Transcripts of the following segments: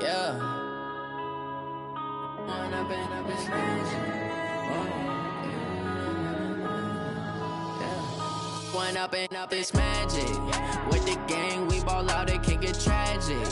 Yeah. When I've been up this When up this magic. With the gang, we ball out, it can get tragic.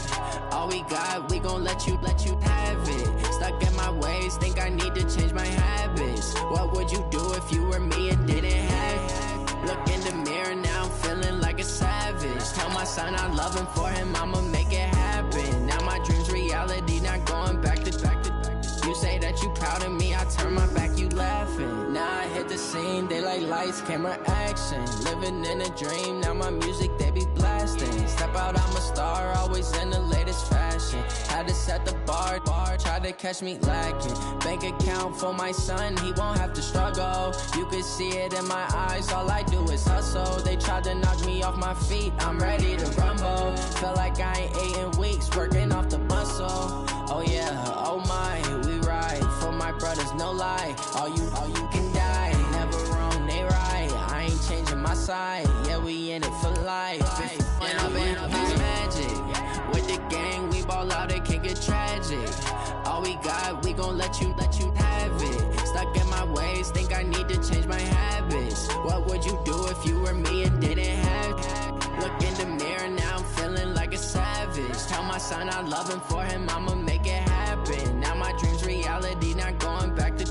All we got, we gon' let you have it. Stuck in my ways, think I need to change my habits. What would you do if you were me and didn't have it? Look in the mirror, now I'm feeling like a savage. Tell my son I love him, for him I'ma make it happen. Now my dream's reality, not going back to. You say that you proud of me, I turn my back, you laughing. Now I hit the scene, they like lights, camera, action. Living in a dream, now my music, they be blasting. Step out, I'm a star, always in the latest fashion. Had to set the bar, try to catch me lacking. Bank account for my son, he won't have to struggle. You can see it in my eyes, all I do is hustle. They tried to knock me off my feet, I'm ready to rumble. Feel like I ain't ate in weeks, working off the muscle. Oh yeah, oh my, we ride for my brothers, no lie. All you can die, never wrong, they right. I ain't changing my side, yeah, we in it for life. When I've been up this magic, with the gang, we ball out, it can get tragic. All we got, we gon' let you have it. Stuck in my ways, think I need to change my habits. What would you do if you were me and didn't have it? Look in the mirror, now I'm feeling like a savage. Tell my son I love him, for him I'ma make it happen. Now my dream's reality, not going back to.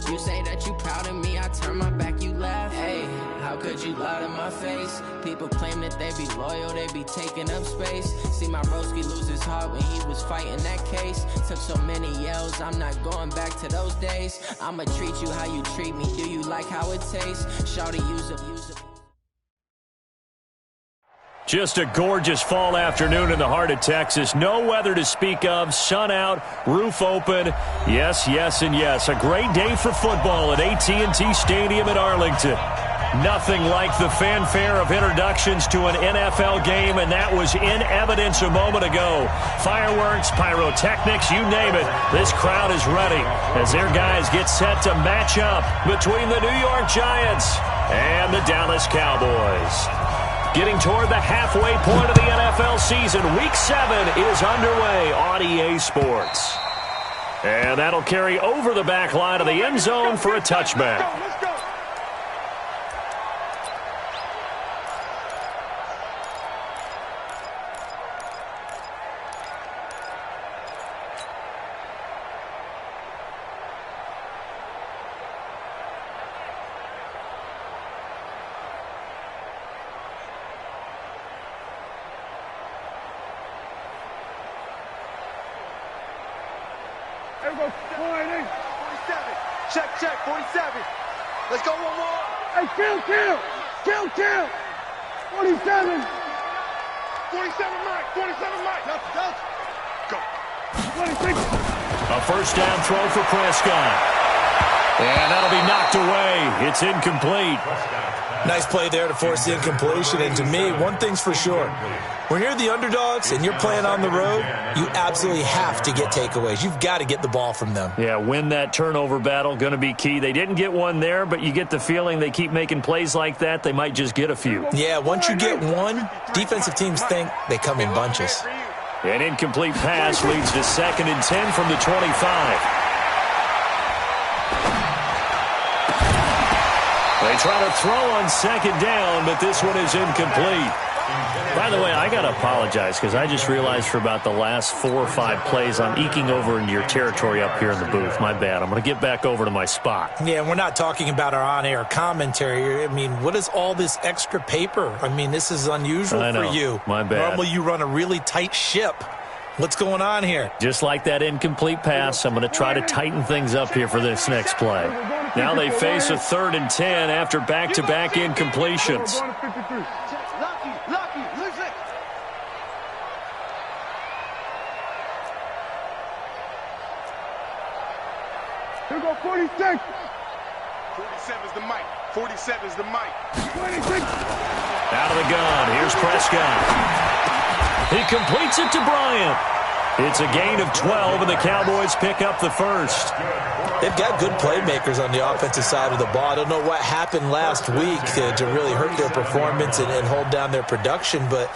You say that you proud of me, I turn my back, you laugh. Hey, how could you lie to my face? People claim that they be loyal, they be taking up space. See my broski lose his heart when he was fighting that case. Took so many yells, I'm not going back to those days. I'ma treat you how you treat me, do you like how it tastes? Shawty, use it. Just a gorgeous fall afternoon in the heart of Texas. No weather to speak of. Sun out, roof open. Yes, yes, and yes. A great day for football at AT&T Stadium in Arlington. Nothing like the fanfare of introductions to an NFL game, and that was in evidence a moment ago. Fireworks, pyrotechnics, you name it. This crowd is ready as their guys get set to match up between the New York Giants and the Dallas Cowboys. Getting toward the halfway point of the NFL season, Week 7 is underway on EA Sports. And that'll carry over the back line of the end zone for a touchback. Let's go. There we go, 47. Check, 47. Let's go one more. Hey, kill. 47. 47, Mike. Go. 26. A first down throw for Prescott. And that'll be knocked away. It's incomplete. Nice play there to force the incompletion. And to me, one thing's for sure. When you're the underdogs and you're playing on the road, you absolutely have to get takeaways. You've got to get the ball from them. Yeah, win that turnover battle, going to be key. They didn't get one there, but you get the feeling they keep making plays like that, they might just get a few. Yeah, once you get one, defensive teams think they come in bunches. An incomplete pass leads to 2nd and 10 from the 25. They try to throw on 2nd down, but this one is incomplete. By the way, I got to apologize because I just realized for about the last 4 or 5 plays I'm eking over into your territory up here in the booth. My bad. I'm going to get back over to my spot. Yeah, we're not talking about our on-air commentary. I mean, what is all this extra paper? I mean, this is unusual for you. My bad. Normally you run a really tight ship. What's going on here? Just like that incomplete pass, I'm going to try to tighten things up here for this next play. Now they face a 3rd and 10 after back-to-back incompletions. Lucky, lose it. Here we go, 46. 47's the mic. 47's the mic. 26. Out of the gun. Here's Prescott. He completes it to Bryant. It's a gain of 12, and the Cowboys pick up the first. They've got good playmakers on the offensive side of the ball. I don't know what happened last week to really hurt their performance and hold down their production, but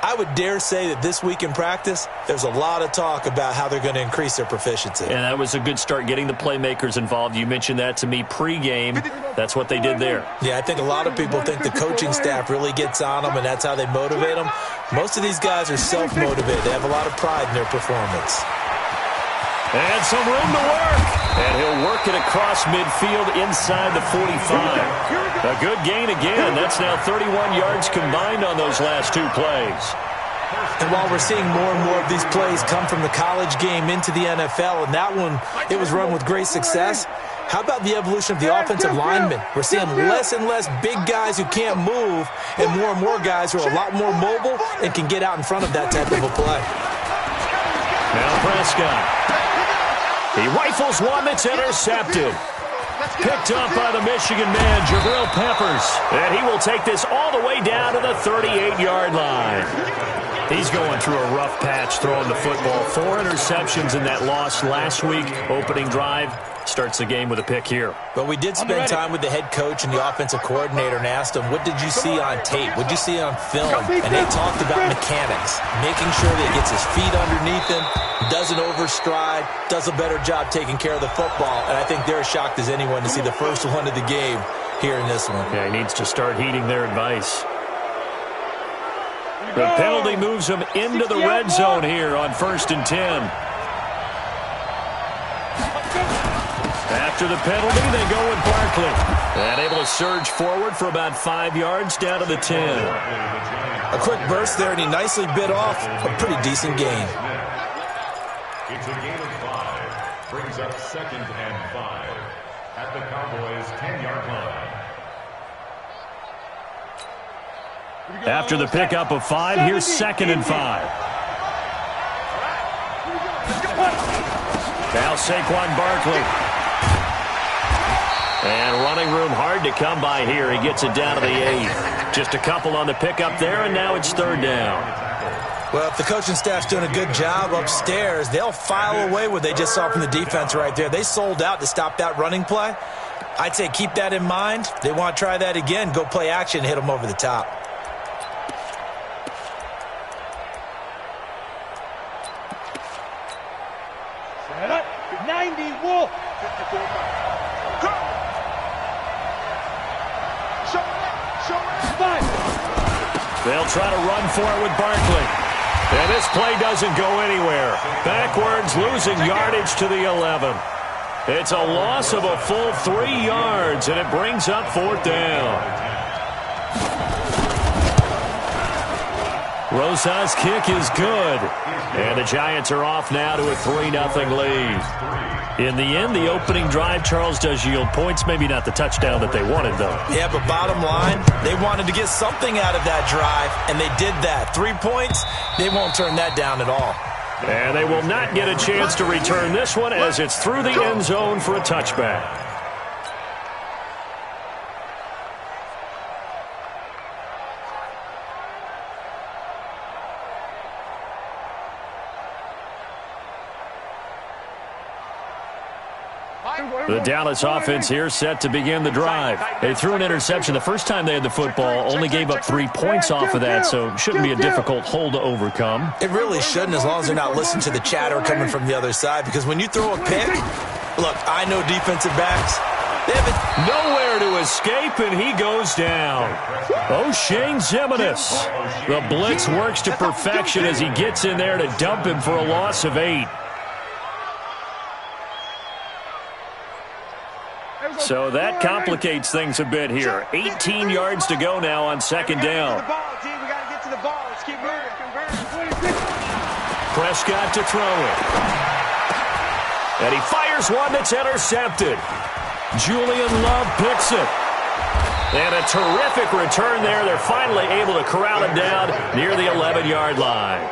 I would dare say that this week in practice, there's a lot of talk about how they're going to increase their proficiency. And that was a good start, getting the playmakers involved. You mentioned that to me pregame. That's what they did there. Yeah, I think a lot of people think the coaching staff really gets on them, and that's how they motivate them. Most of these guys are self-motivated. They have a lot of pride in their performance. And some room to work. And he'll work it across midfield inside the 45. A good gain again. That's now 31 yards combined on those last two plays. And while we're seeing more and more of these plays come from the college game into the NFL, and that one, it was run with great success, how about the evolution of the offensive linemen? We're seeing less and less big guys who can't move and more guys who are a lot more mobile and can get out in front of that type of a play. Now Prescott. He rifles one that's intercepted. Picked up by the Michigan man, Jabril Peppers. And he will take this all the way down to the 38-yard line. He's going through a rough patch throwing the football. 4 interceptions in that loss last week. Opening drive. Starts the game with a pick here. But we did spend time with the head coach and the offensive coordinator and asked him, what did you see on tape? What did you see on film? And they talked about mechanics, making sure that he gets his feet underneath him, doesn't overstride, does a better job taking care of the football. And I think they're as shocked as anyone to see the first one of the game here in this one. Yeah, he needs to start heeding their advice. The penalty moves him into the red zone here on 1st and 10. After the penalty, they go with Barkley. And able to surge forward for about 5 yards down to the 10. A quick burst there, and he nicely bit off a pretty decent gain. It's a gain of 5. Brings up 2nd and 5 at the Cowboys' 10-yard line. After the pickup of 5, here's 2nd and 5. Now Saquon Barkley. And running room hard to come by here. He gets it down to the 8. Just a couple on the pickup there, and now it's 3rd down. Well, if the coaching staff's doing a good job upstairs, they'll file away what they just saw from the defense right there. They sold out to stop that running play. I'd say keep that in mind. They want to try that again. Go play action and hit them over the top. Set up. 90 Wolf. They'll try to run for it with Barkley. And this play doesn't go anywhere. Backwards, losing yardage to the 11. It's a loss of a full 3 yards, and it brings up 4th down. Rosas' kick is good. And the Giants are off now to a 3-0 lead. In the end, the opening drive, Charles, does yield points. Maybe not the touchdown that they wanted, though. Yeah, but bottom line, they wanted to get something out of that drive, and they did that. 3 points, they won't turn that down at all. And they will not get a chance to return this one as it's through the end zone for a touchback. The Dallas offense here set to begin the drive. They threw an interception the first time they had the football, only gave up 3 points off of that, so shouldn't be a difficult hole to overcome. It really shouldn't, as long as they're not listening to the chatter coming from the other side, because when you throw a pick, look, I know defensive backs, they have nowhere to escape, and he goes down. O'Shane Ximines. The blitz works to perfection as he gets in there to dump him for a loss of 8. So that complicates things a bit here. 18 yards to go now on 2nd down. Prescott to throw it. And he fires one that's intercepted. Julian Love picks it. And a terrific return there. They're finally able to corral him down near the 11-yard line.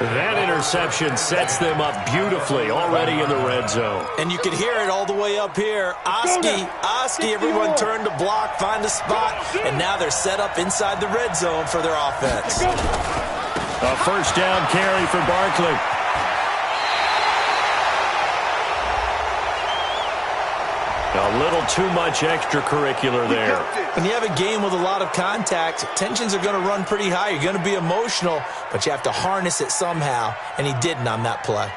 That interception sets them up beautifully already in the red zone. And you can hear it all the way up here. Oski, everyone turned to block, find a spot, and now they're set up inside the red zone for their offense. A 1st down carry for Barkley. A little too much extracurricular there. When you have a game with a lot of contact, tensions are going to run pretty high. You're going to be emotional, but you have to harness it somehow, and he didn't on that play.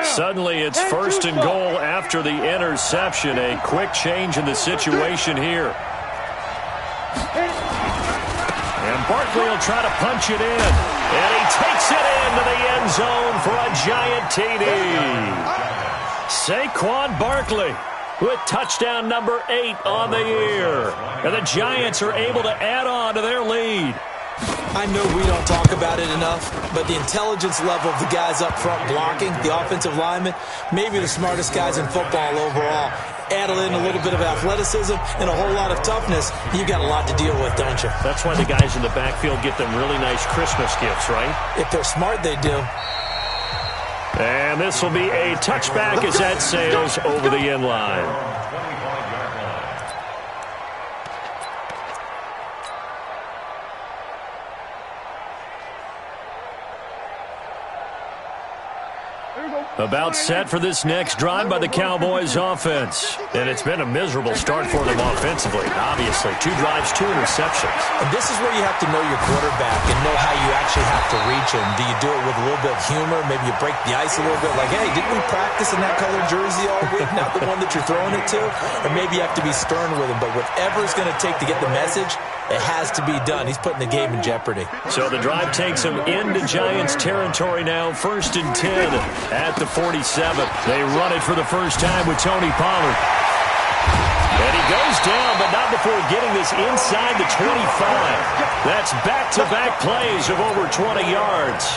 Suddenly, it's first and goal after the interception. A quick change in the situation here. And Barkley will try to punch it in. And he takes it into the end zone for a giant TD. Saquon Barkley with touchdown number 8 on the year. And the Giants are able to add on to their lead. I know we don't talk about it enough, but the intelligence level of the guys up front blocking, the offensive linemen, maybe the smartest guys in football overall. Add in a little bit of athleticism and a whole lot of toughness, you've got a lot to deal with, don't you? That's why the guys in the backfield get them really nice Christmas gifts, right? If they're smart, they do. And this will be a touchback as that sails over the end line. About set for this next drive by the Cowboys offense. And it's been a miserable start for them offensively, obviously. 2 drives, 2 interceptions. And this is where you have to know your quarterback and know how you actually have to reach him. Do you do it with a little bit of humor? Maybe you break the ice a little bit. Like, hey, didn't we practice in that colored jersey all week? Not the one that you're throwing it to? Or maybe you have to be stern with him. But whatever it's going to take to get the message, it has to be done. He's putting the game in jeopardy. So the drive takes him into Giants territory now. 1st and 10 at the 47. They run it for the first time with Tony Pollard. And he goes down, but not before getting this inside the 25. That's back-to-back plays of over 20 yards.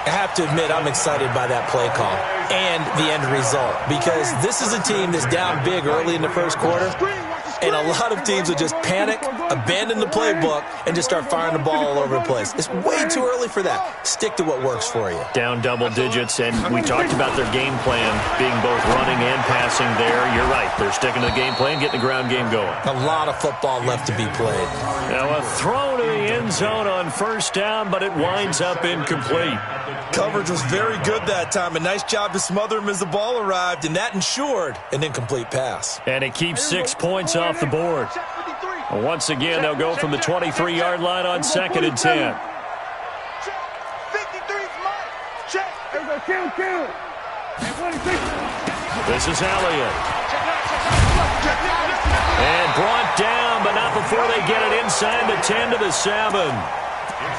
I have to admit, I'm excited by that play call and the end result, because this is a team that's down big early in the first quarter, and a lot of teams will just panic, abandon the playbook, and just start firing the ball all over the place. It's way too early for that. Stick to what works for you. Down double digits, and we talked about their game plan being both running and passing there. You're right. They're sticking to the game plan, getting the ground game going. A lot of football left to be played. Now a throw to the end zone on first down, but it winds up incomplete. Coverage was very good that time. A nice job to smother him as the ball arrived, and that ensured an incomplete pass. And it keeps 6 points off the board. Once again, they'll go from the 23-yard line on 2nd and 10. This is Elliott. And brought down, but not before they get it inside the 10 to the 7.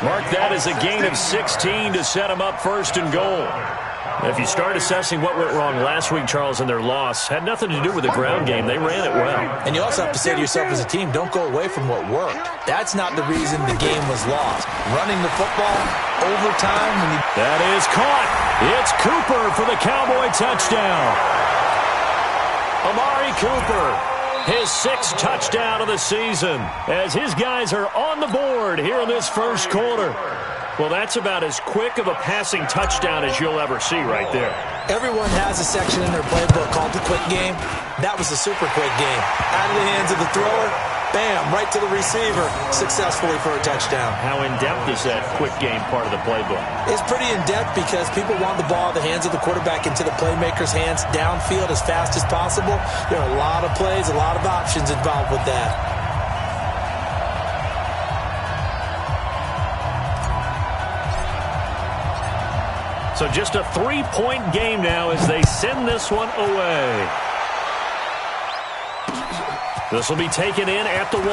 Mark that as a gain of 16 to set them up 1st and goal. If you start assessing what went wrong last week, Charles, in their loss, had nothing to do with the ground game. They ran it well. And you also have to say to yourself as a team, don't go away from what worked. That's not the reason the game was lost. Running the football, overtime. That is caught. It's Cooper for the Cowboy touchdown. Amari Cooper. His 6th touchdown of the season as his guys are on the board here in this first quarter. Well, that's about as quick of a passing touchdown as you'll ever see right there. Everyone has a section in their playbook called the quick game. That was the super quick game. Out of the hands of the thrower, bam, right to the receiver, successfully for a touchdown. How in-depth is that quick game part of the playbook? It's pretty in-depth because people want the ball in the hands of the quarterback into the playmaker's hands downfield as fast as possible. There are a lot of plays, a lot of options involved with that. So just a 3-point game now as they send this one away. This will be taken in at the 1.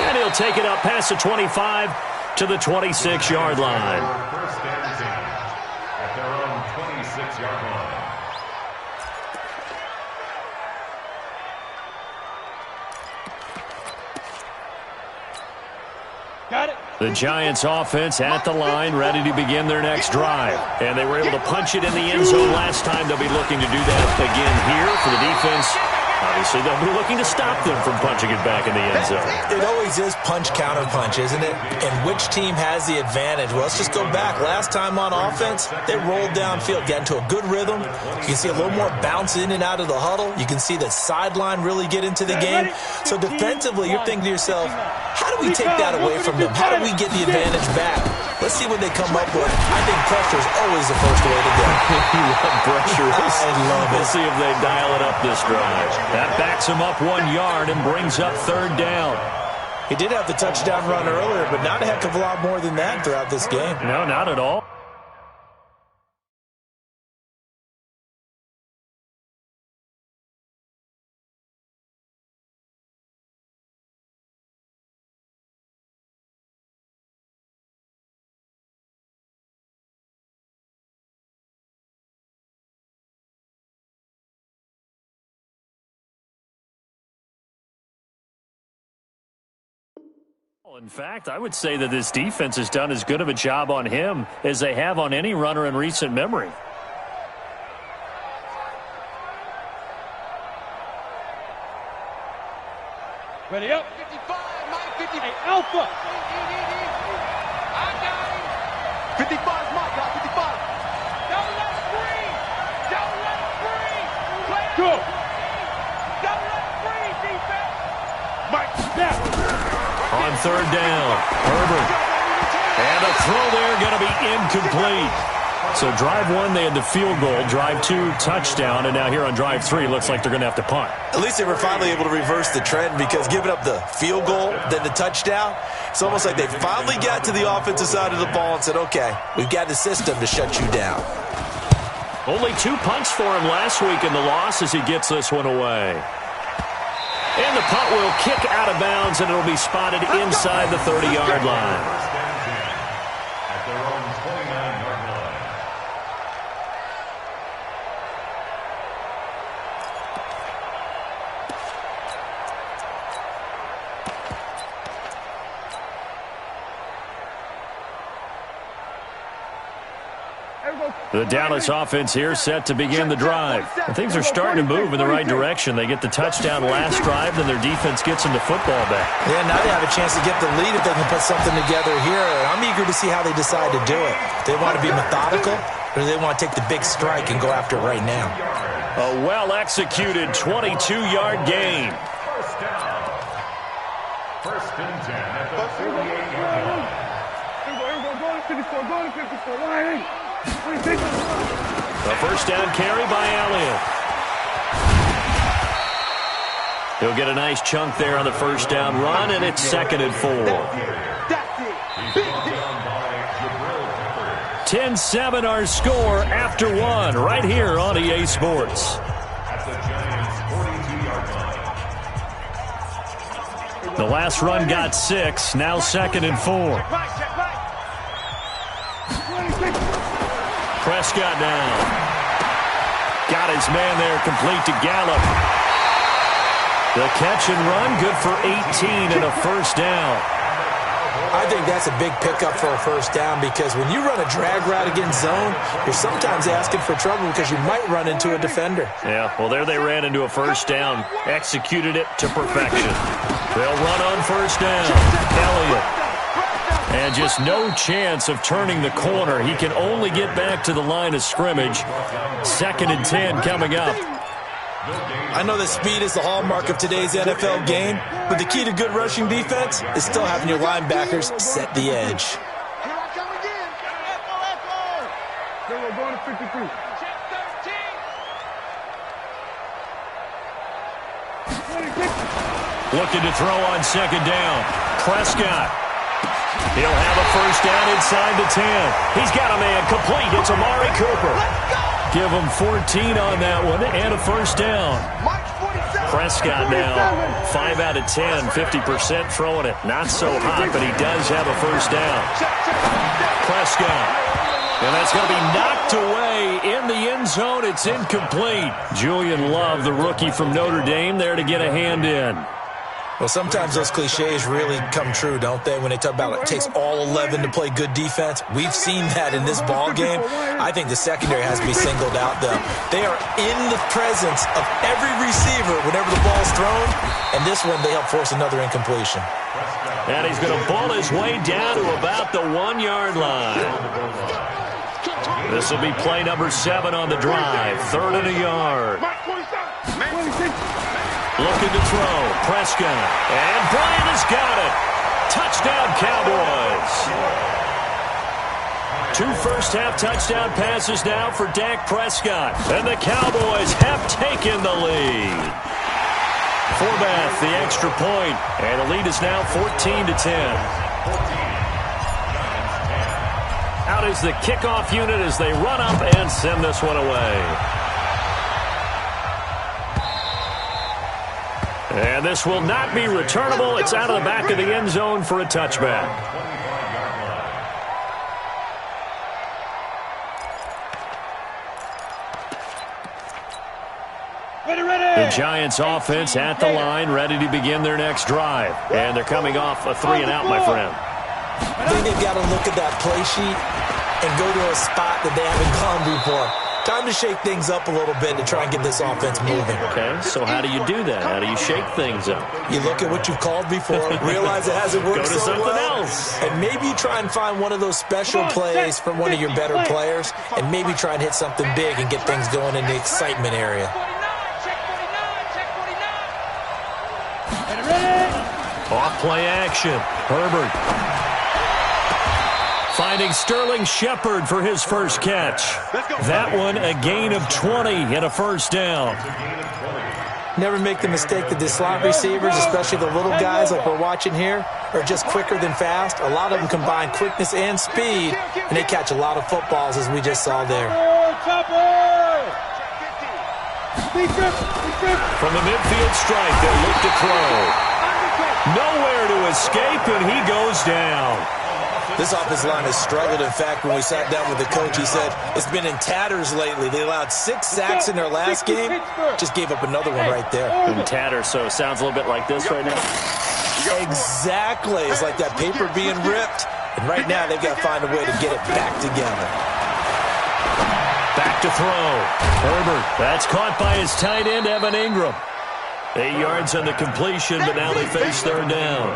And he'll take it up past the 25 to the 26-yard line. First and 10 at their own 26-yard line. Got it. The Giants offense at the line, ready to begin their next drive. And they were able to punch it in the end zone last time. They'll be looking to do that again here for the defense Obviously, they'll be looking to stop them from punching it back in the end zone. It always is punch-counter-punch, isn't it? And which team has the advantage? Well, let's just go back. Last time on offense, they rolled downfield, got into a good rhythm. You can see a little more bounce in and out of the huddle. You can see the sideline really get into the game. So defensively, you're thinking to yourself, how do we take that away from them? How do we get the advantage back? Let's see what they come up with. I think pressure is always the first way to go. You love pressure. I love it. We'll see if they dial it up this drive. That backs him up 1 yard and brings up 3rd down. He did have the touchdown run earlier, but not a heck of a lot more than that throughout this game. No, not at all. In fact, I would say that this defense has done as good of a job on him as they have on any runner in recent memory. Ready up. 55, Mike, 50. Hey, Alpha. I got him. 55 is Mike, got 55. Don't let it breathe. Don't let it breathe. Go. Don't let it breathe, defense. Mike, snap. On 3rd down, Herbert. And a throw there going to be incomplete. So drive 1, they had the field goal. Drive 2, touchdown. And now here on drive 3, looks like they're going to have to punt. At least they were finally able to reverse the trend, because giving up the field goal, then the touchdown, it's almost like they finally got to the offensive side of the ball and said, okay, we've got the system to shut you down. Only 2 punts for him last week in the loss as he gets this one away. And the punt will kick out of bounds, and it'll be spotted inside the 30-yard line. At their own 29-yard line. The Dallas offense here set to begin the drive. And things are starting to move in the right direction. They get the touchdown last drive, then their defense gets them the football back. Yeah, now they have a chance to get the lead if they can put something together here. I'm eager to see how they decide to do it. They want to be methodical, or do they want to take the big strike and go after it right now? A well-executed 22-yard gain. First down. 1st and 10 at the 38-yard line. Go to 54, line 8. A first down carry by Elliott. He'll get a nice chunk there on the first down run, and it's 2nd and 4. 10-7 our score after 1 right here on EA Sports. At the Giants' 42-yard line. The last run got 6, now 2nd and 4. Prescott down. Got his man there, complete to Gallup. The catch and run, good for 18 and a first down. I think that's a big pickup for a first down, because when you run a drag route against zone, you're sometimes asking for trouble because you might run into a defender. Yeah, well, there they ran into a first down. Executed it to perfection. They'll run on first down. Elliott. And just no chance of turning the corner. He can only get back to the line of scrimmage. 2nd and 10 coming up. I know that speed is the hallmark of today's NFL game, but the key to good rushing defense is still having your linebackers set the edge. Here I come again. They were going to 53. Check 13. Looking to throw on 2nd down. Prescott. He'll have a first down inside the 10. He's got a man complete. It's Amari Cooper. Give him 14 on that one and a first down. Prescott now 5 out of 10, 50% throwing it. Not so hot, but he does have a first down. Prescott. And that's going to be knocked away in the end zone. It's incomplete. Julian Love, the rookie from Notre Dame, there to get a hand in. Well, sometimes those cliches really come true, don't they? When they talk about it takes all 11 to play good defense. We've seen that in this ball game. I think the secondary has to be singled out, though. They are in the presence of every receiver whenever the ball's thrown, and this one they help force another incompletion. And he's going to ball his way down to about the 1-yard line. This will be play number 7 on the drive. 3rd and a yard. Looking to throw. Prescott. And Bryant has got it. Touchdown, Cowboys. 2 first-half touchdown passes now for Dak Prescott. And the Cowboys have taken the lead. Forbath, the extra point. And the lead is now 14-10. Out is the kickoff unit as they run up and send this one away. And this will not be returnable. It's out of the back of the end zone for a touchback. The Giants offense at the line, ready to begin their next drive. And they're coming off a 3-and-out, my friend. I think they've got to look at that play sheet and go to a spot that they haven't gone before. Time to shake things up a little bit to try and get this offense moving. Okay, so how do you do that? How do you shake things up? You look at what you've called before, realize it hasn't worked Go to so something well, else. and maybe try and find one of those special plays from one of your better players, and maybe try and hit something big and get things going in the excitement area. Off play action. Herbert. Finding Sterling Shepard for his first catch. That one a gain of 20 and a first down. Never make the mistake that the slot receivers, especially the little guys like we're watching here, are just quicker than fast. A lot of them combine quickness and speed, and they catch a lot of footballs, as we just saw there. From the midfield strike, they look to throw. Nowhere to escape, and he goes down. This offensive line has struggled. In fact, when we sat down with the coach, he said it's been in tatters lately. They allowed 6 sacks in their last game. Just gave up another one right there. In tatters, so it sounds a little bit like this right now. Exactly. It's like that paper being ripped. And right now, they've got to find a way to get it back together. Back to throw. Herbert. That's caught by his tight end, Evan Ingram. 8 yards on the completion, but now they face 3rd down.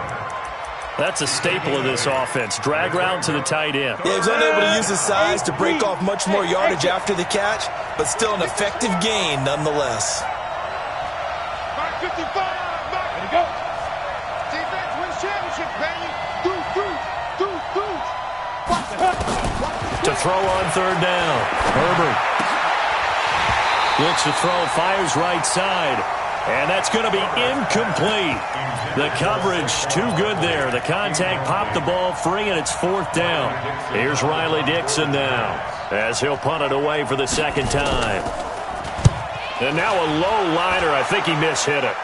That's a staple of this offense. Drag route to the tight end. Yeah, he's unable to use his size to break off much more yardage after the catch, but still an effective gain nonetheless. Mark 55, Mark. Ready to go. Defense wins championship, baby. To throw on 3rd down. Herbert. Looks to throw, fires right side. And that's going to be incomplete. The coverage too good there. The contact popped the ball free, and it's 4th down. Here's Riley Dixon now as he'll punt it away for the 2nd time. And now a low liner. I think he mishit it.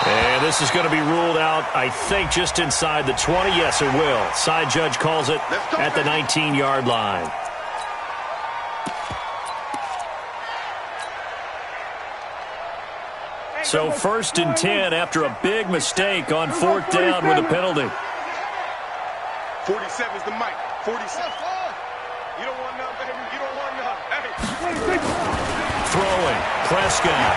And this is going to be ruled out, I think, just inside the 20. Yes, it will. Side judge calls it at the 19-yard line. So 1st and 10 after a big mistake on 4th down with a penalty. 47 is the mic. 47. You don't want none, baby. You don't want none. Hey. Throwing. Prescott.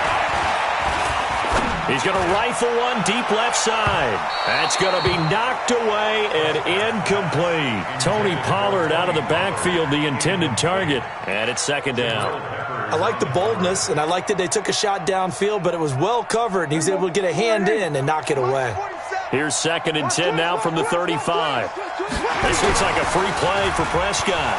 He's going to rifle one deep left side. That's going to be knocked away and incomplete. Tony Pollard out of the backfield, the intended target. And it's 2nd down. I like the boldness, and I like that they took a shot downfield, but it was well covered, and he was able to get a hand in and knock it away. Here's 2nd and 10 now from the 35. This looks like a free play for Prescott.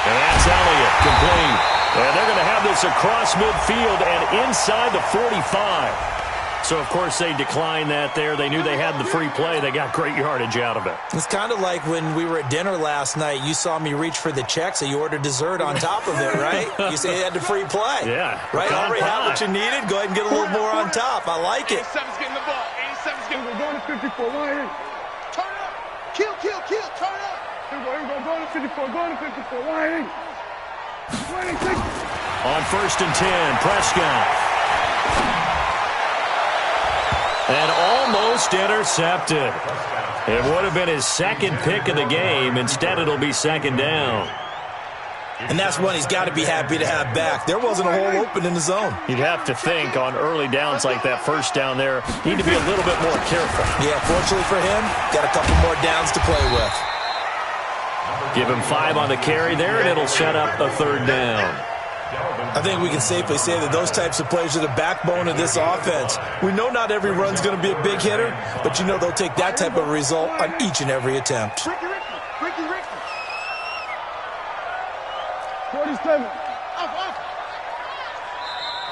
And that's Elliott, complete. And they're going to have this across midfield and inside the 45. So, of course, they declined that there. They knew they had the free play. They got great yardage out of it. It's kind of like when we were at dinner last night. You saw me reach for the check, so you ordered dessert on top of it, right? You say you had the free play. Yeah. Right? Already had what you needed. Go ahead and get a little more on top. I like it. 87's getting the ball. 87's getting the ball. Going to 54. Turn up. Kill. Turn up. Here we go. Going to 54. Going to 54. 26. On 1st and 10, Prescott. And almost intercepted. It would have been his second pick of the game. Instead, it'll be second down. And that's one he's got to be happy to have back. There wasn't a hole open in the zone. You'd have to think on early downs like that first down there, need to be a little bit more careful. Yeah, fortunately for him, got a couple more downs to play with. Give him 5 on the carry there, and it'll set up a third down. I think we can safely say that those types of plays are the backbone of this offense. We know not every run's going to be a big hitter, but you know they'll take that type of result on each and every attempt. Ricky. 47.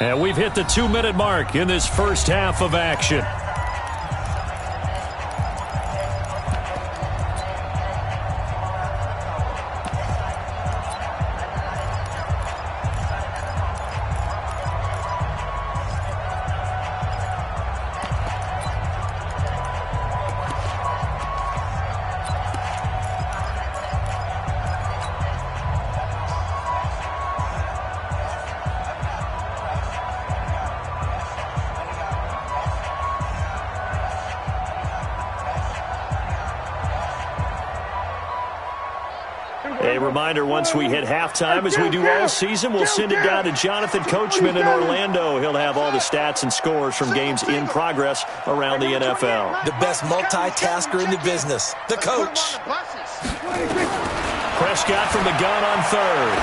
And we've hit the 2-minute mark in this first half of action. A reminder, once we hit halftime, as we do all season, we'll send it down to Jonathan Coachman in Orlando. He'll have all the stats and scores from games in progress around the NFL. The best multitasker in the business, the coach. Prescott from the gun on 3rd.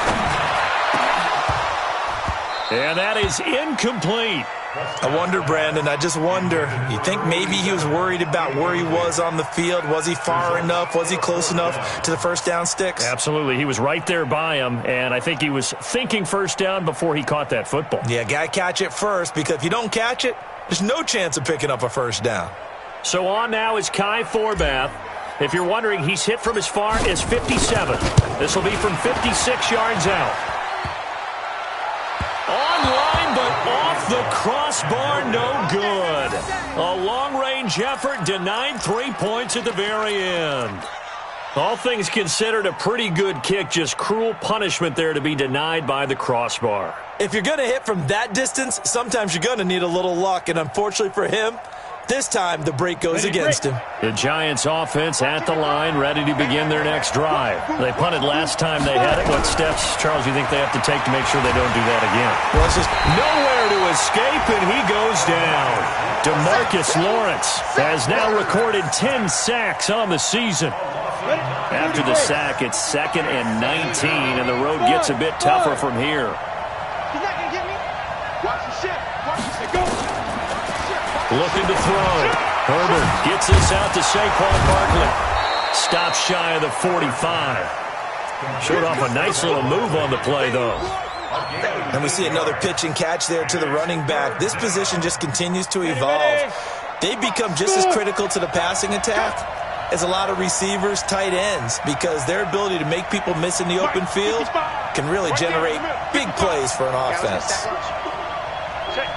And that is incomplete. I wonder, Brandon, I just wonder. You think maybe he was worried about where he was on the field? Was he far enough? Was he close enough to the first down sticks? Absolutely. He was right there by him, and I think he was thinking first down before he caught that football. Yeah, got to catch it first, because if you don't catch it, there's no chance of picking up a first down. So on now is Kai Forbath. If you're wondering, he's hit from as far as 57. This will be from 56 yards out. Online, but off the crossbar, no good. A long-range effort denied 3 points at the very end. All things considered, a pretty good kick, just cruel punishment there to be denied by the crossbar. If you're going to hit from that distance, sometimes you're going to need a little luck, and unfortunately for him, this time the break goes against him. The Giants offense at the line, ready to begin their next drive. They punted last time they had it. What steps, Charles, you think they have to take to make sure they don't do that again? Well, it's just nowhere to escape, and he goes down. DeMarcus Lawrence has now recorded 10 sacks on the season. After the sack, it's 2nd and 19, and the road gets a bit tougher from here. He's not going to get me. Watch the shit. Watch the shit. Go. Looking to throw. Herbert gets this out to Saquon Barkley. Stops shy of the 45. Showed off a nice little move on the play, though. And we see another pitch and catch there to the running back. This position just continues to evolve. They become just as critical to the passing attack as a lot of receivers, tight ends, because their ability to make people miss in the open field can really generate big plays for an offense. Check.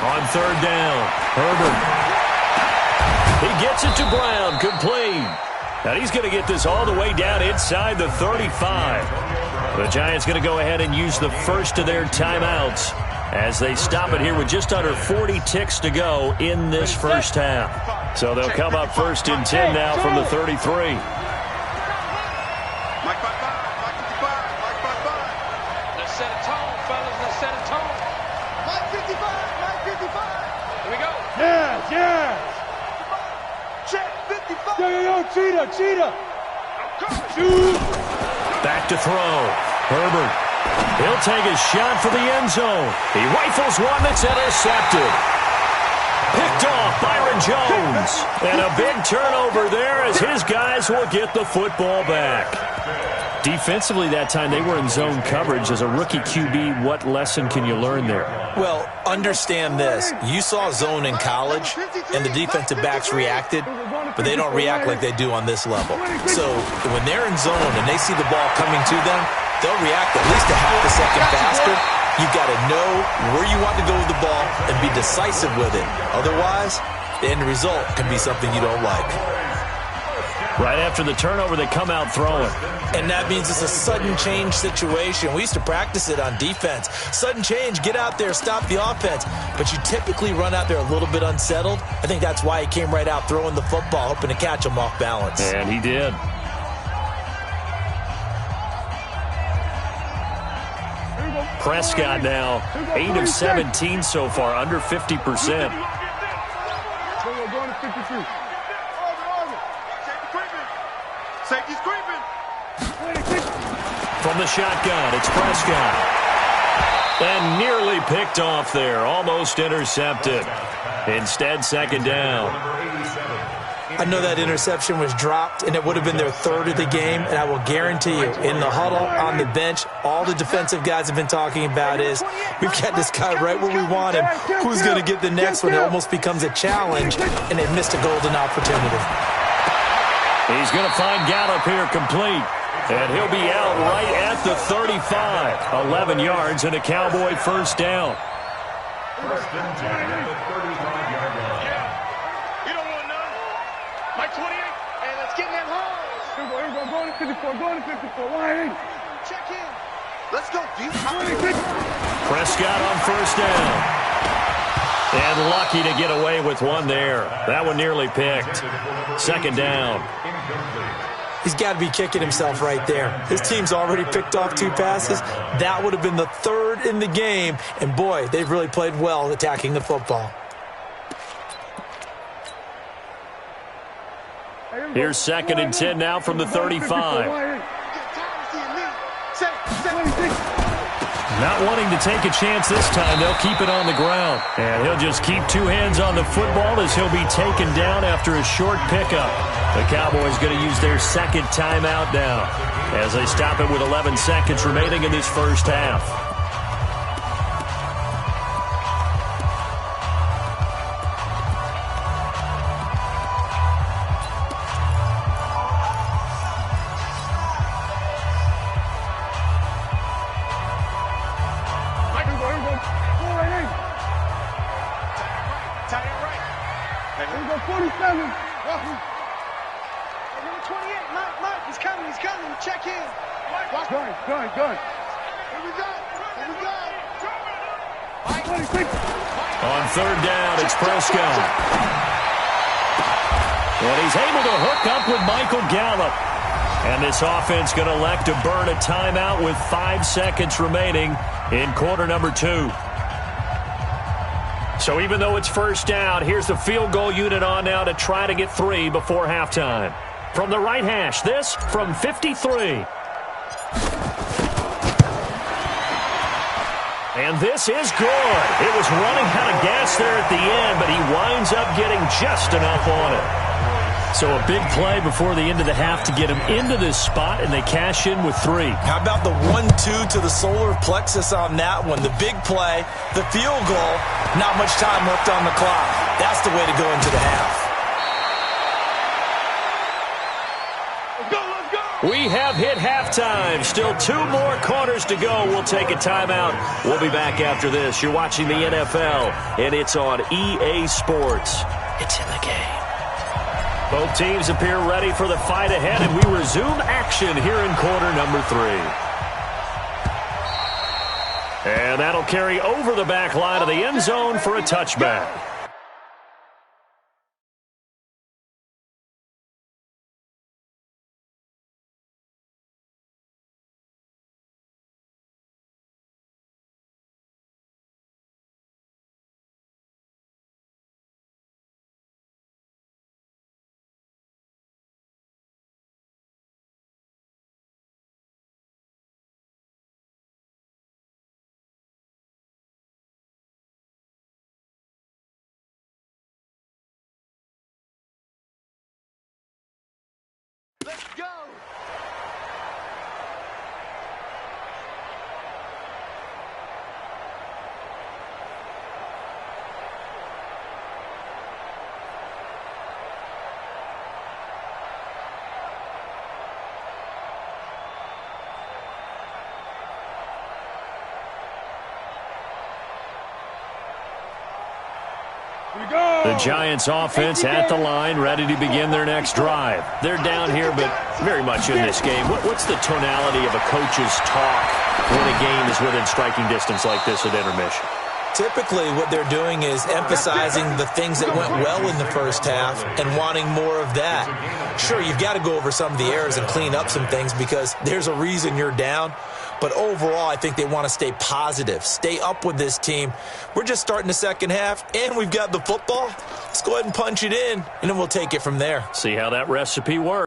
On 3rd down, Herbert. He gets it to Brown, complete. And he's going to get this all the way down inside the 35. The Giants going to go ahead and use the first of their timeouts as they stop it here with just under 40 ticks to go in this first half. So they'll come up 1st and 10 now from the 33. Mike 55. Let's set a tone, fellas. Let's set a tone. Mike 55. Here we go. Yeah. Check 55. Yo, cheetah. Back to throw. Herbert. He'll take a shot for the end zone. He rifles one that's intercepted. Picked off Byron Jones. And a big turnover there as his guys will get the football back. Defensively that time, they were in zone coverage. As a rookie QB, what lesson can you learn there? Well, understand this. You saw zone in college, and the defensive backs reacted, but they don't react like they do on this level. So when they're in zone and they see the ball coming to them, they'll react at least a half a second faster. You've got to know where you want to go with the ball and be decisive with it. Otherwise, the end result can be something you don't like. Right after the turnover, they come out throwing. And that means it's a sudden change situation. We used to practice it on defense. Sudden change, get out there, stop the offense. But you typically run out there a little bit unsettled. I think that's why he came right out throwing the football, hoping to catch him off balance. And he did. Prescott now 8 of 17 so far, under 50%. Going to 53. Safety's creeping. From the shotgun, it's Prescott. And nearly picked off there, almost intercepted. Instead, second down. I know that interception was dropped, and it would have been their third of the game, and I will guarantee you, in the huddle, on the bench, all the defensive guys have been talking about is, we've got this guy right where we want him. Who's going to get the next one? It almost becomes a challenge, and they've missed a golden opportunity. He's going to find Gallup here complete. And he'll be out right at the 35. 11 yards and a Cowboy first down. First and 10 at the 35-yard line. You don't want none. My 28. And let's get in that hole. Here we go. Going to 54. Going to 54. Line. Check in. Let's go, D. Prescott on first down. And lucky to get away with one there. That one nearly picked. Second down. He's got to be kicking himself right there. His team's already picked off 2 passes. That would have been the third in the game. And, boy, they've really played well attacking the football. Here's second and 10 now from the 35. Not wanting to take a chance this time, they'll keep it on the ground. And he'll just keep 2 hands on the football as he'll be taken down after a short pickup. The Cowboys going to use their second timeout now as they stop it with 11 seconds remaining in this first half. On third down, it's Prescott. Well, he's able to hook up with Michael Gallup. And this offense going to elect to burn a timeout with 5 seconds remaining in quarter number 2. So even though it's first down, here's the field goal unit on now to try to get 3 before halftime. From the right hash, this from 53. And this is good. It was running out of gas there at the end, but he winds up getting just enough on it. So a big play before the end of the half to get him into this spot, and they cash in with 3. How about the 1-2 to the solar plexus on that one? The big play, the field goal, not much time left on the clock. That's the way to go into the half. We have hit halftime. Still 2 more quarters to go. We'll take a timeout. We'll be back after this. You're watching the NFL, and it's on EA Sports. It's in the game. Both teams appear ready for the fight ahead, and we resume action here in quarter number 3. And that'll carry over the back line of the end zone for a touchback. The Giants offense at the line, ready to begin their next drive. They're down here, but very much in this game. What's the tonality of a coach's talk when a game is within striking distance like this at intermission? Typically, what they're doing is emphasizing the things that went well in the first half and wanting more of that. Sure, you've got to go over some of the errors and clean up some things because there's a reason you're down. But overall, I think they want to stay positive, stay up with this team. We're just starting the second half, and we've got the football. Let's go ahead and punch it in, and then we'll take it from there. See how that recipe works.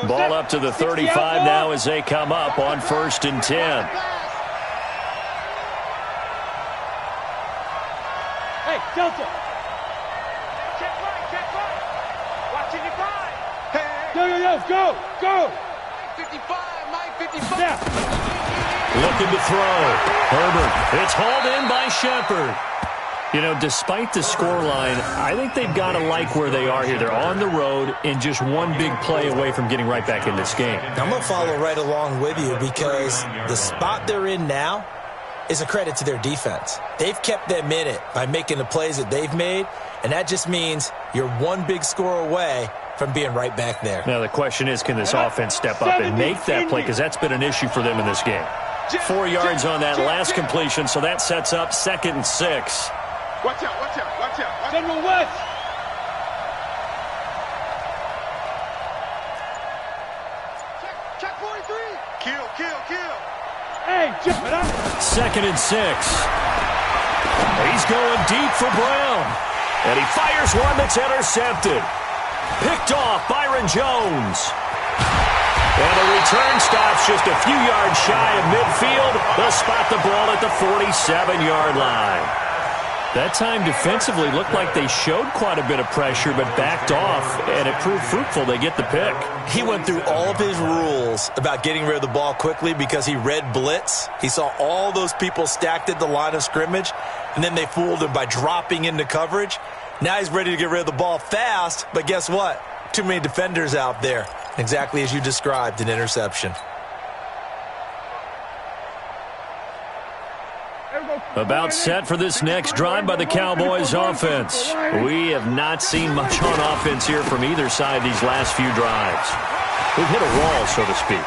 Ball up to the 35 now as they come up on 1st and 10. Hey, Delta. Check right. Watching your five. Hey. Yo, go. 55, Mike 55. Snap. Looking to throw. Herbert. It's hauled in by Shepard. You know, despite the scoreline, I think they've got to like where they are here. They're on the road and just one big play away from getting right back in this game. I'm going to follow right along with you because the spot they're in now is a credit to their defense. They've kept them in it by making the plays that they've made, and that just means you're one big score away from being right back there. Now, the question is, can this offense step up and make that play? Because that's been an issue for them in this game. 4 yards on that last completion, so that sets up 2nd and 6. Watch out. General West. Check 43. Kill. Hey, jump it up. 2nd and 6. He's going deep for Brown. And he fires one that's intercepted. Picked off Byron Jones. And the return stops just a few yards shy of midfield. They'll spot the ball at the 47-yard line. That time defensively looked like they showed quite a bit of pressure but backed off, and it proved fruitful. They get the pick. He went through all of his rules about getting rid of the ball quickly because he read blitz. He saw all those people stacked at the line of scrimmage, and then they fooled him by dropping into coverage. Now he's ready to get rid of the ball fast, but guess what? Too many defenders out there. Exactly as you described, an interception. About set for this next drive by the Cowboys offense. We have not seen much on offense here from either side these last few drives. We've hit a wall, so to speak.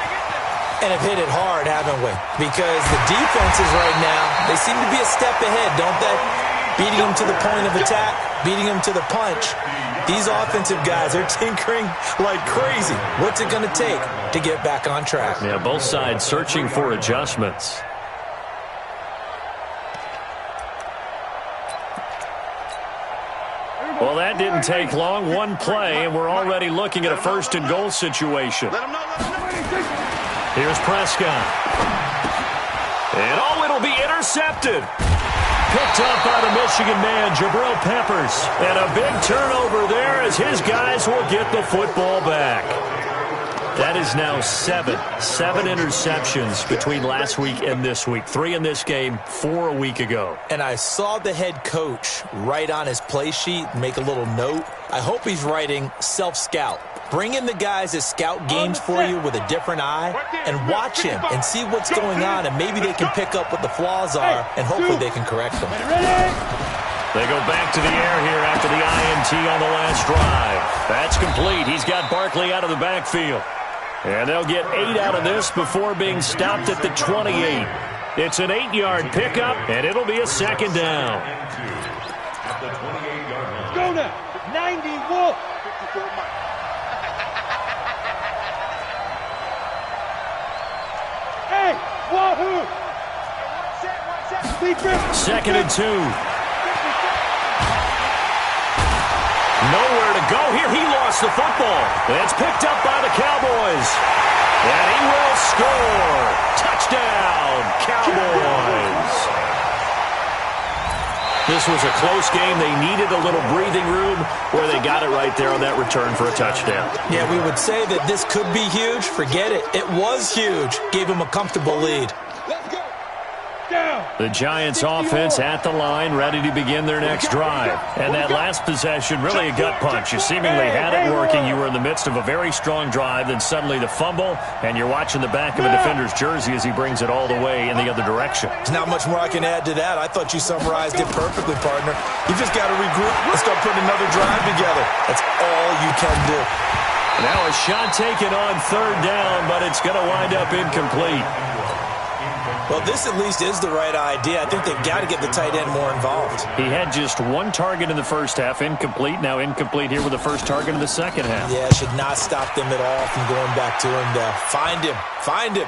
And have hit it hard, haven't we? Because the defenses right now, they seem to be a step ahead, don't they? Beating them to the point of attack, beating them to the punch. These offensive guys are tinkering like crazy. What's it going to take to get back on track? Yeah, both sides searching for adjustments. Well, that didn't take long. One play, and we're already looking at a 1st and goal situation. Here's Prescott. And it'll be intercepted. Picked up by the Michigan man, Jabril Peppers. And a big turnover there as his guys will get the football back. That is now 7 interceptions between last week and this week. 3 in this game, 4 a week ago. And I saw the head coach write on his play sheet, make a little note. I hope he's writing self-scout. Bring in the guys that scout games for you with a different eye and watch him and see what's going on, and maybe they can pick up what the flaws are, and hopefully they can correct them. They go back to the air here after the INT on the last drive. That's complete. He's got Barkley out of the backfield. And they'll get 8 out of this before being stopped at the 28. It's an 8-yard pickup, and it'll be a 2nd down. Go now. 90 Wolf. Yahoo! Second and 2. Nowhere to go here. He lost the football. It's picked up by the Cowboys. And he will score. Touchdown, Cowboys. This was a close game. They needed a little breathing room where they got it right there on that return for a touchdown. Yeah, we would say that this could be huge. Forget it. It was huge. Gave him a comfortable lead. The Giants offense at the line, ready to begin their next drive. And that last possession, really a gut punch. You seemingly had it working. You were in the midst of a very strong drive, then suddenly the fumble, and you're watching the back of a defender's jersey as he brings it all the way in the other direction. There's not much more I can add to that. I thought you summarized it perfectly, partner. You just got to regroup and start putting another drive together. That's all you can do. Now a shot taken on third down, but it's going to wind up incomplete. Well, this at least is the right idea. I think they've got to get the tight end more involved. He had just one target in the first half, incomplete. Now incomplete here with the first target in the second half. Yeah, should not stop them at all from going back to him to find him. Find him.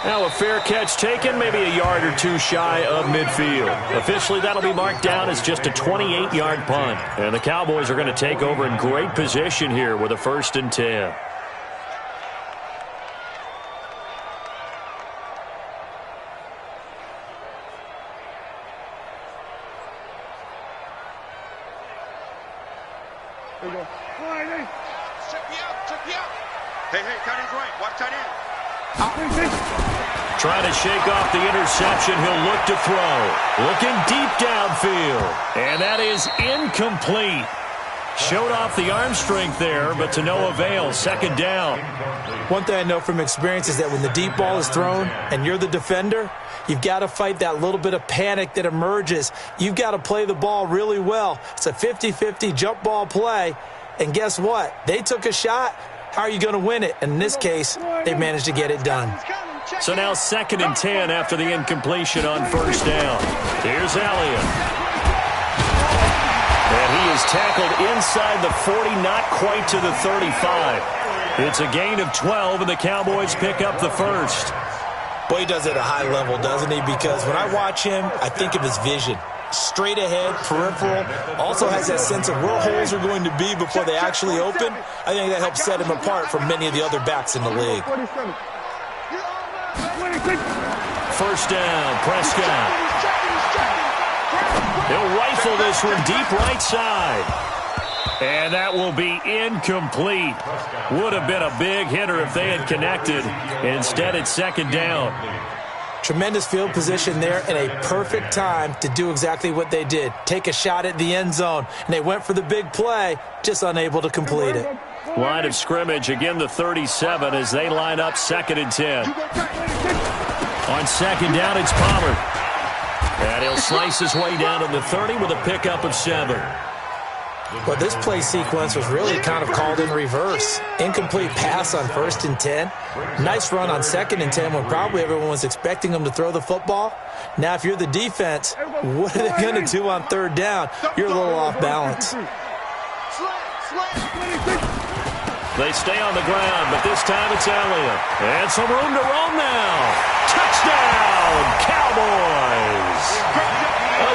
Now a fair catch taken, maybe a yard or two shy of midfield. Officially, that'll be marked down as just a 28-yard punt. And the Cowboys are going to take over in great position here with a 1st and 10. Hey, tight end's right. Watch tight end. Trying to shake off the interception. He'll look to throw. Looking deep downfield. And that is incomplete. Showed off the arm strength there, but to no avail. Second down. One thing I know from experience is that when the deep ball is thrown and you're the defender, you've got to fight that little bit of panic that emerges. You've got to play the ball really well. It's a 50-50 jump ball play. And guess what? They took a shot. How are you going to win it? And in this case, they managed to get it done. So now 2nd and 10 after the incompletion on first down. Here's Elliott. And he is tackled inside the 40, not quite to the 35. It's a gain of 12, and the Cowboys pick up the first. Boy, he does it at a high level, doesn't he? Because when I watch him, I think of his vision. Straight ahead, peripheral, also has that sense of where holes are going to be before they actually open. I think that helps set him apart from many of the other backs in the league. First down, Prescott. He'll rifle this one deep right side. And that will be incomplete. Would have been a big hitter if they had connected. Instead, it's 2nd down. Tremendous field position there and a perfect time to do exactly what they did. Take a shot at the end zone. And they went for the big play, just unable to complete it. Line of scrimmage, again the 37 as they line up 2nd and 10. On 2nd down, it's Pollard. And he'll slice his way down to the 30 with a pickup of 7. Well, this play sequence was really kind of called in reverse. Incomplete pass on 1st and 10. Nice run on 2nd and 10 when probably everyone was expecting them to throw the football. Now, if you're the defense, what are they going to do on 3rd down? You're a little off balance. They stay on the ground, but this time it's Elliott. And some room to roam now. Touchdown, Cowboys!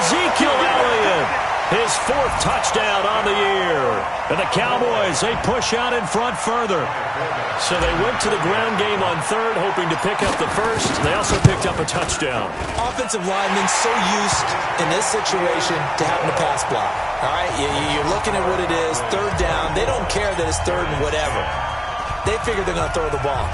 Ezekiel Elliott. His 4th touchdown on the year. And the Cowboys, they push out in front further. So they went to the ground game on 3rd, hoping to pick up the 1st. They also picked up a touchdown. Offensive linemen so used in this situation to having a pass block. All right, you're looking at what it is, 3rd down. They don't care that it's 3rd and whatever. They figure they're going to throw the ball.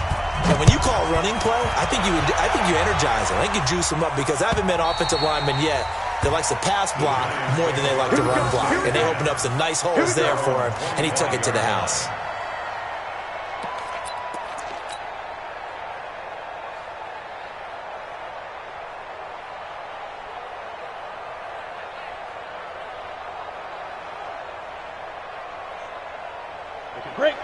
And when you call running play, I think you energize them. I think you juice them up because I haven't met offensive linemen yet that likes to pass block more than they like to run block. And they opened up some nice holes there for him, and he took it to the house.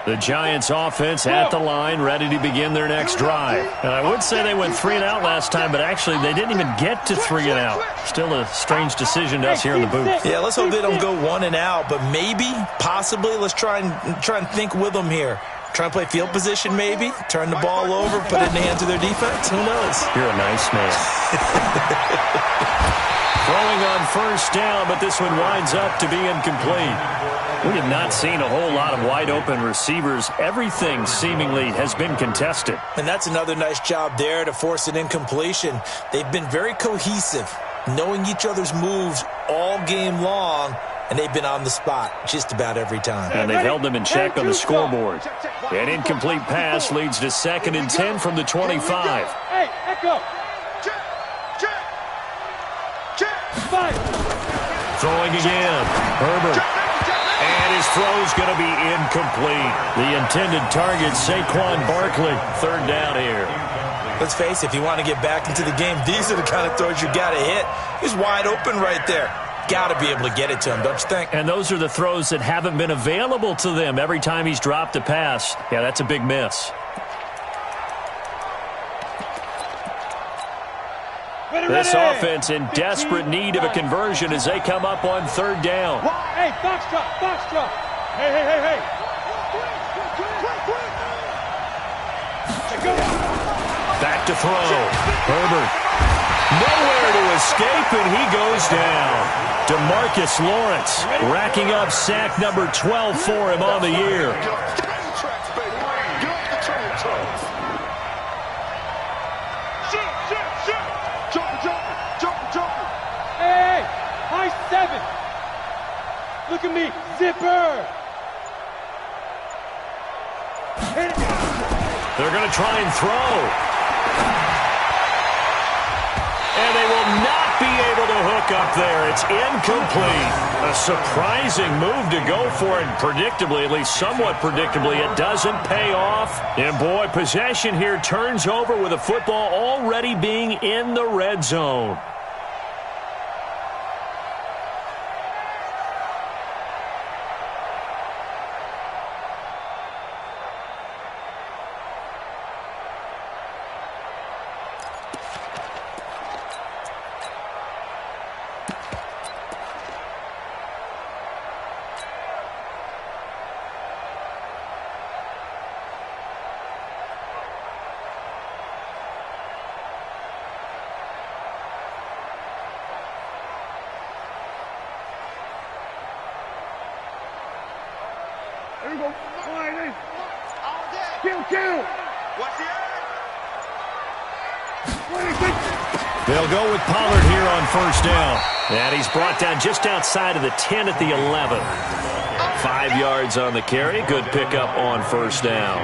The Giants offense at the line, ready to begin their next drive. And I would say they went 3 and out last time, but actually they didn't even get to 3 and out. Still a strange decision to us here in the booth. Yeah, let's hope they don't go 1 and out, but maybe, possibly, let's try and think with them here. Trying to play field position maybe? Turn the ball over, put it in the hands of their defense? Who knows? You're a nice man. Throwing on first down, but this one winds up to be incomplete. We have not seen a whole lot of wide-open receivers. Everything seemingly has been contested. And that's another nice job there to force an incompletion. They've been very cohesive, knowing each other's moves all game long, and they've been on the spot just about every time. And they've held them in check on the scoreboard. An incomplete pass leads to 2nd and 10 from the 25. Hey, echo. Throwing again. Herbert. And his throw's going to be incomplete. The intended target, Saquon Barkley. 3rd down here. Let's face it, if you want to get back into the game, these are the kind of throws you got to hit. He's wide open right there. Got to be able to get it to him, don't you think? And those are the throws that haven't been available to them every time he's dropped a pass. Yeah, that's a big miss. This offense in desperate need of a conversion as they come up on 3rd down. Hey, box drop. Hey. Back to throw. Herbert. Nowhere to escape, and he goes down. DeMarcus Lawrence racking up sack number 12 for him on the year. Hey, high 7. Look at me, zipper. They're going to try and throw. And they will not be able to hook up there. It's incomplete. A surprising move to go for it. Predictably, at least somewhat predictably, it doesn't pay off. And boy, possession here turns over with a football already being in the red zone. They'll go with Pollard here on first down. And he's brought down just outside of the 10 at the 11. 5 yards on the carry. Good pickup on first down.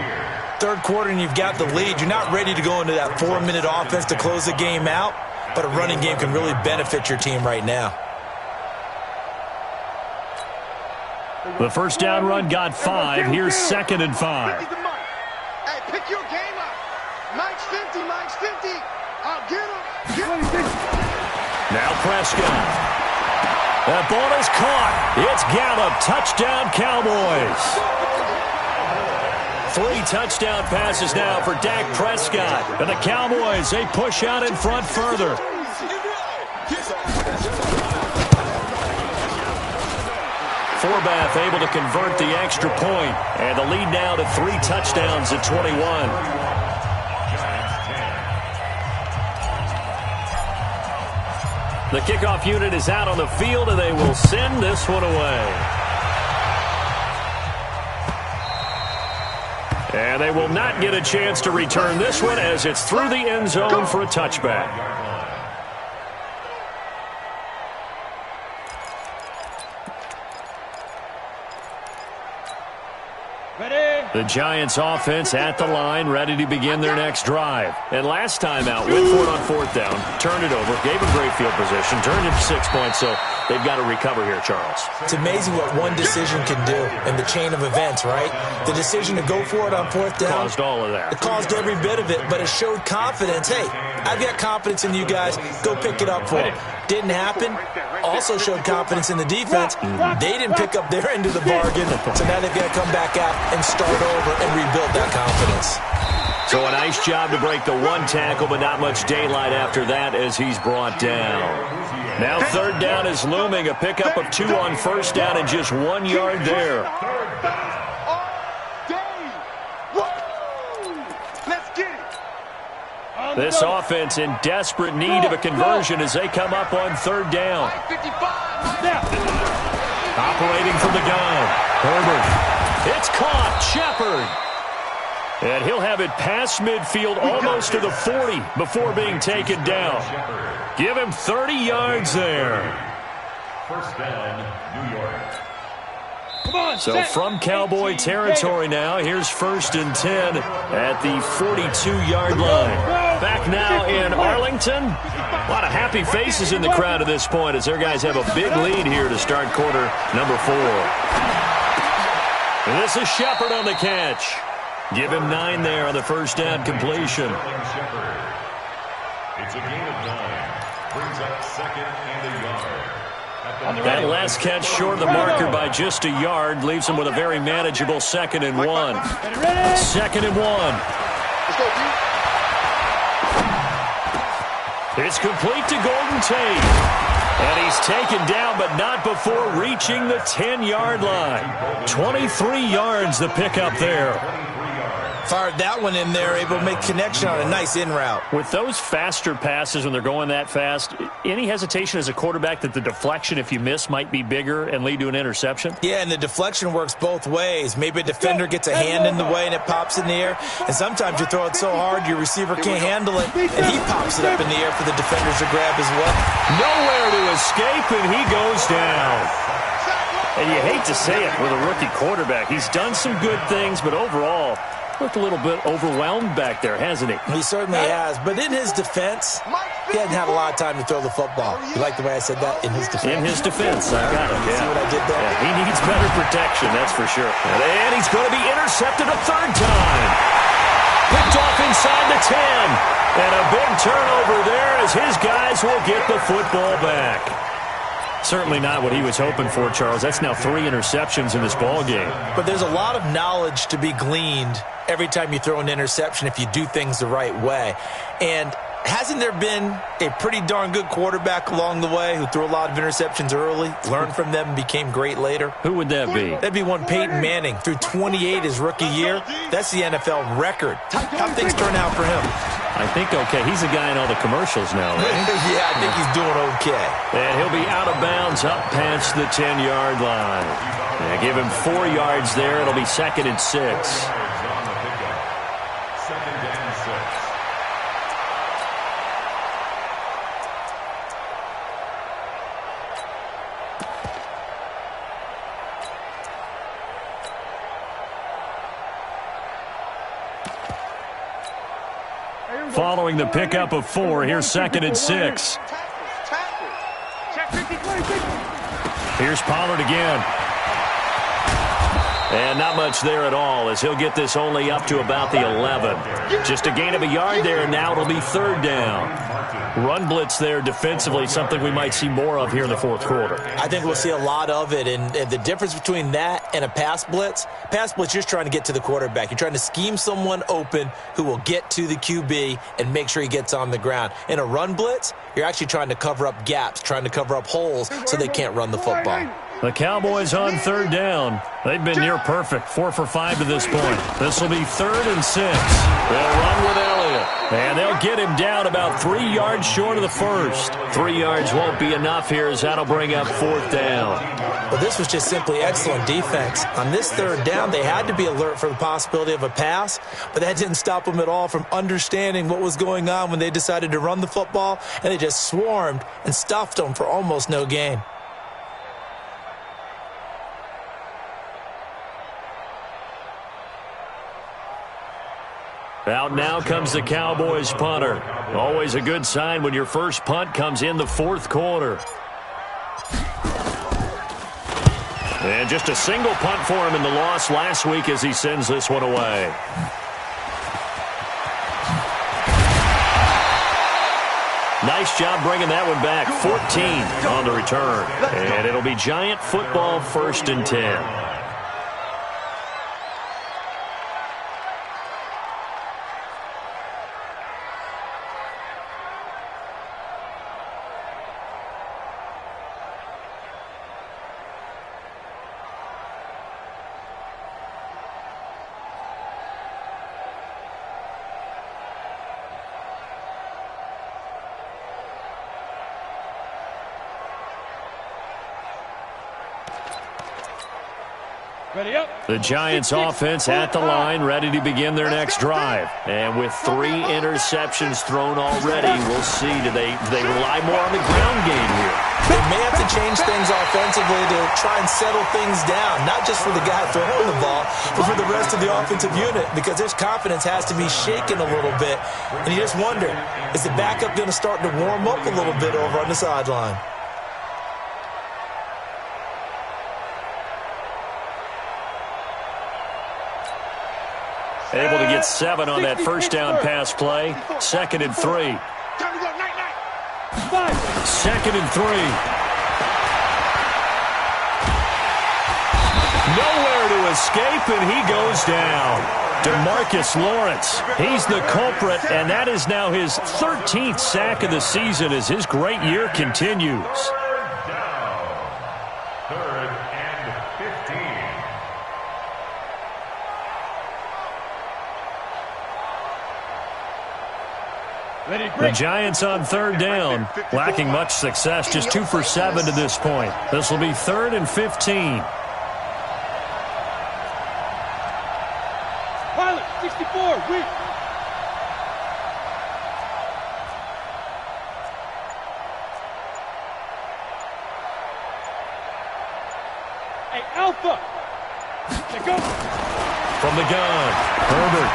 3rd quarter and you've got the lead. You're not ready to go into that 4-minute offense to close the game out, but a running game can really benefit your team right now. The first down run got 5. Here's 2nd and 5. Hey, pick your game up. Mike's 50. I'll get him. Now Prescott. That ball is caught. It's Gallup. Touchdown, Cowboys. 3 touchdown passes now for Dak Prescott. And the Cowboys, they push out in front further. Forbath able to convert the extra point. And the lead now to 3 touchdowns at 21. The kickoff unit is out on the field, and they will send this one away. And they will not get a chance to return this one as it's through the end zone for a touchback. The Giants offense at the line, ready to begin their next drive. And last time out, went for it on 4th down, turned it over, gave a great field position, turned it to 6 points, so they've got to recover here, Charles. It's amazing what one decision can do in the chain of events, right? The decision to go for it on 4th down. Caused all of that. It caused every bit of it, but it showed confidence. Hey, I've got confidence in you guys. Go pick it up for them. Didn't happen. Also showed confidence in the defense. They didn't pick up their end of the bargain, so now they've got to come back out and start over and rebuild that confidence. So a nice job to break the 1 tackle, but not much daylight after that as he's brought down. Now 3rd down is looming. A pickup of 2 on first down and just 1 yard there. This offense in desperate need of a conversion as they come up on third down. Operating from the gun, Herbert. It's caught. Shepard. And he'll have it past midfield almost to the 40 before being taken down. Give him 30 yards there. First down, New York. So from Cowboy territory now, here's 1st and 10 at the 42-yard line. Back now in Arlington. A lot of happy faces in the crowd at this point as their guys have a big lead here to start quarter number 4. And this is Shepard on the catch. Give him 9 there on the first down completion. It's a gain of 9. Brings up 2nd and a yard. That last catch short of the marker by just a yard leaves him with a very manageable 2nd and 1. 2nd and 1. It's complete to Golden Tate. And he's taken down, but not before reaching the 10-yard line. 23 yards the pickup there. Fired that one in there, able to make connection on a nice in route. With those faster passes when they're going that fast, any hesitation as a quarterback that the deflection, if you miss, might be bigger and lead to an interception? Yeah, and the deflection works both ways. Maybe a defender gets a hand in the way and it pops in the air. And sometimes you throw it so hard your receiver can't handle it, and he pops it up in the air for the defenders to grab as well. Nowhere to escape, and he goes down. And you hate to say it with a rookie quarterback. He's done some good things, but overall, looked a little bit overwhelmed back there, hasn't he? He certainly has. But in his defense, he hadn't had a lot of time to throw the football. You like the way I said that? In his defense. In his defense. I got it. Yeah. See what I did there? Yeah, he needs better protection, that's for sure. And he's going to be intercepted a 3rd time. Picked off inside the 10. And a big turnover there as his guys will get the football back. Certainly not what he was hoping for, Charles. That's now 3 interceptions in this ball game. But there's a lot of knowledge to be gleaned every time you throw an interception if you do things the right way. And hasn't there been a pretty darn good quarterback along the way who threw a lot of interceptions early, learned from them, and became great later? Who would that be? That'd be one Peyton Manning. Threw 28 his rookie year. That's the NFL record. How'd things turn out for him? I think okay. He's a guy in all the commercials now, right? Yeah, I think he's doing okay. And he'll be out of bounds up past the 10-yard line. And give him 4 yards there. It'll be 2nd and 6. 2nd and 6. Following the pickup of 4, here's 2nd and 6. Here's Pollard again. And not much there at all as he'll get this only up to about the 11. Just a gain of a yard there, and now it'll be 3rd down. Run blitz there defensively, something we might see more of here in the 4th quarter. I think we'll see a lot of it, and the difference between that and a pass blitz, you're just trying to get to the quarterback. You're trying to scheme someone open who will get to the QB and make sure he gets on the ground. In a run blitz, you're actually trying to cover up gaps, trying to cover up holes so they can't run the football. The Cowboys on 3rd down. They've been near perfect, 4 for 5 to this point. This will be 3rd and 6. They'll run with Elliott. And they'll get him down about 3 yards short of the first. 3 yards won't be enough here as that'll bring up 4th down. Well, this was just simply excellent defense. On this 3rd down, they had to be alert for the possibility of a pass, but that didn't stop them at all from understanding what was going on when they decided to run the football, and they just swarmed and stuffed them for almost no gain. Out now comes the Cowboys punter. Always a good sign when your first punt comes in the 4th quarter. And just a single punt for him in the loss last week as he sends this one away. Nice job bringing that one back. 14 on the return. And it'll be Giant football 1st and 10. Ready up. The Giants offense at the line, ready to begin their next drive. And with 3 interceptions thrown already, we'll see. Do they rely more on the ground game here? They may have to change things offensively to try and settle things down, not just for the guy throwing the ball, but for the rest of the offensive unit, because his confidence has to be shaken a little bit. And you just wonder, is the backup going to start to warm up a little bit over on the sideline? Able to get 7 on that first down pass play. 2nd and 3. 2nd and 3. Nowhere to escape, and he goes down. DeMarcus Lawrence, he's the culprit, and that is now his 13th sack of the season as his great year continues. The Giants on 3rd down, lacking much success, just 2 for 7 to this point. This will be 3rd and 15. Pilot, 64, weak. Hey, Alpha. They go. From the gun, Herbert.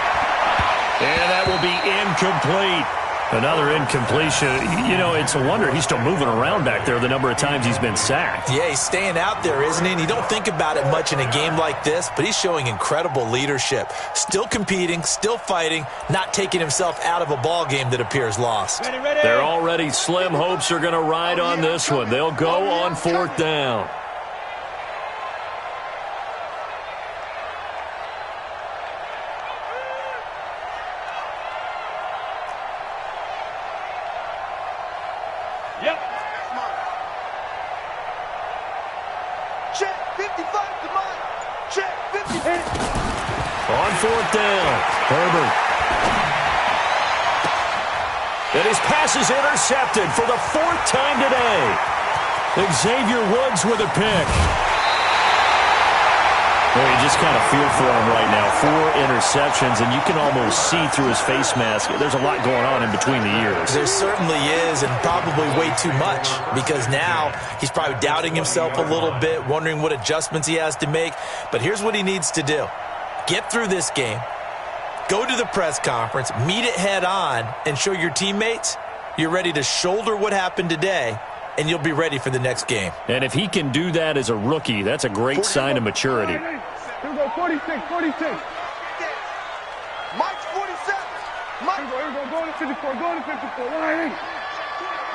And that will be incomplete. Another incompletion. You know, it's a wonder he's still moving around back there the number of times he's been sacked. Yeah, he's staying out there, isn't he? And you don't think about it much in a game like this, but he's showing incredible leadership. Still competing, still fighting, not taking himself out of a ball game that appears lost. Ready, ready. Their already slim hopes are going to ride on this one. They'll go on 4th down. On 4th down, Herbert. And his pass is intercepted for the 4th time today. Xavier Woods with a pick. Well, you just kind of feel for him right now. 4 interceptions, and you can almost see through his face mask. There's a lot going on in between the ears. There certainly is, and probably way too much, because now he's probably doubting himself a little bit, wondering what adjustments he has to make. But here's what he needs to do. Get through this game, go to the press conference, meet it head on, and show your teammates you're ready to shoulder what happened today, and you'll be ready for the next game. And if he can do that as a rookie, that's a great sign of maturity. Here we go, 46, 46. Mike's 47. Mike. Here we go, go to 54, go to 54. Right.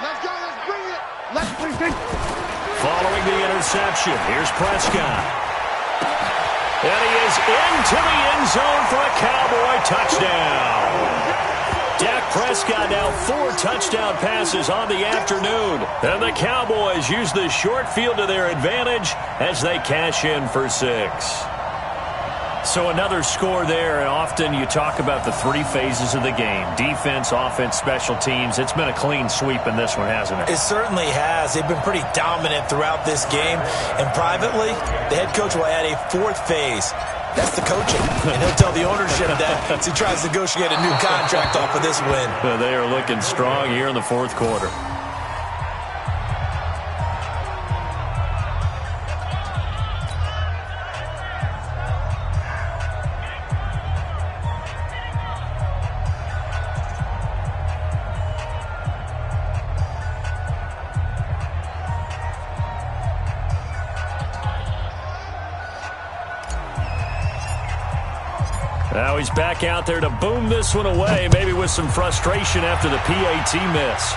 Let's go, let's bring it. Let's bring it. Following the interception, here's Prescott. And he is into the end zone for a Cowboy touchdown. Dak Prescott now 4 touchdown passes on the afternoon. And the Cowboys use the short field to their advantage as they cash in for 6. So another score there, and often you talk about the 3 phases of the game. Defense, offense, special teams. It's been a clean sweep in this one, hasn't it? It certainly has. They've been pretty dominant throughout this game. And privately, the head coach will add a 4th phase. That's the coaching. And he'll tell the ownership that as he tries to negotiate a new contract off of this win. They are looking strong here in the 4th quarter. Now he's back out there to boom this one away, maybe with some frustration after the PAT miss.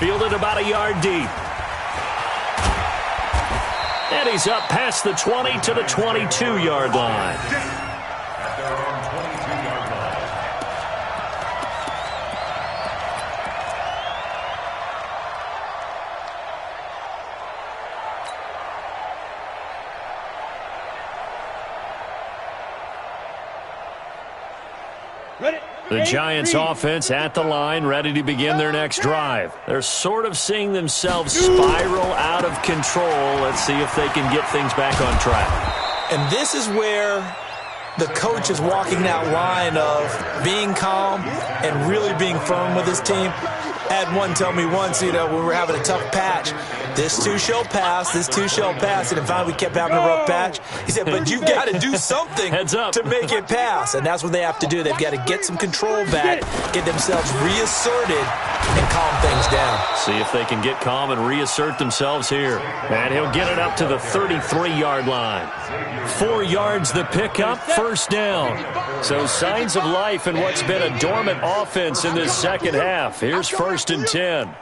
Fielded about a yard deep. And he's up past the 20 to the 22-yard line. At their own 22-yard line. The Giants offense at the line, ready to begin their next drive. They're sort of seeing themselves spiral out of control. Let's see if they can get things back on track. And this is where the coach is walking that line of being calm and really being firm with his team. I had one tell me once, when we were having a tough patch, this too shall pass, this too shall pass. And finally we kept having a rough patch. He said, but you've got to do something to make it pass. And that's what they have to do. They've got to get some control back, get themselves reasserted, and calm things down. See if they can get calm and reassert themselves here. And he'll get it up to the 33-yard line. 4 yards the pickup, first down. So signs of life in what's been a dormant offense in this second half. Here's first and 10.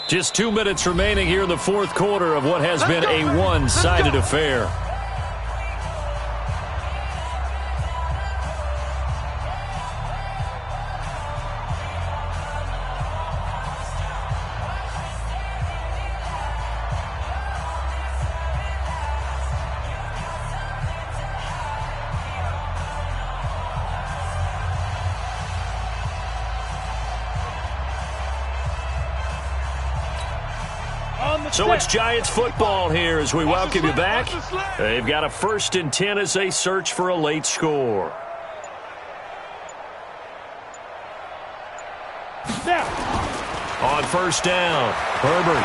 Just 2 minutes remaining here in the fourth quarter of what has been a one-sided affair. So it's Giants football here as we welcome you back. They've got a first and 10 as they search for a late score. On first down, Herbert.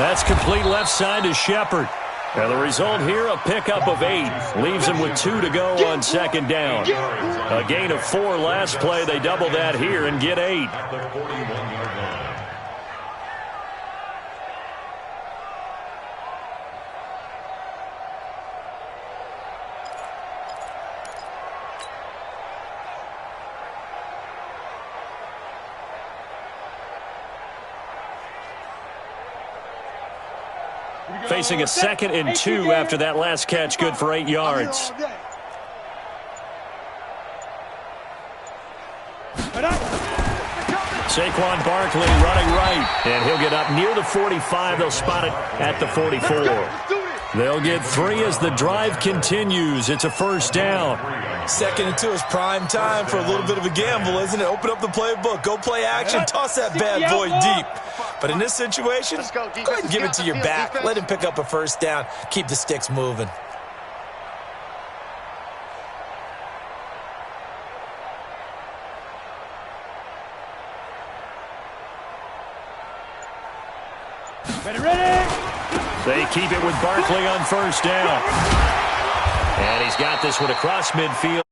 That's complete left side to Shepard. And the result here, a pickup of 8. Leaves him with 2 to go on second down. A gain of 4 last play. They double that here and get 8. At the 41-yard line. Facing a 2nd and 2 after that last catch, good for 8 yards. Saquon Barkley running right, and he'll get up near the 45. They'll spot it at the 44. They'll get 3 as the drive continues. It's a first down. 2nd and 2 is prime time for a little bit of a gamble, isn't it? Open up the playbook, go play action, toss that bad boy deep. But in this situation, go ahead and give it to your back. Let him pick up a first down. Keep the sticks moving. They keep it with Barkley on first down. And he's got this one across midfield.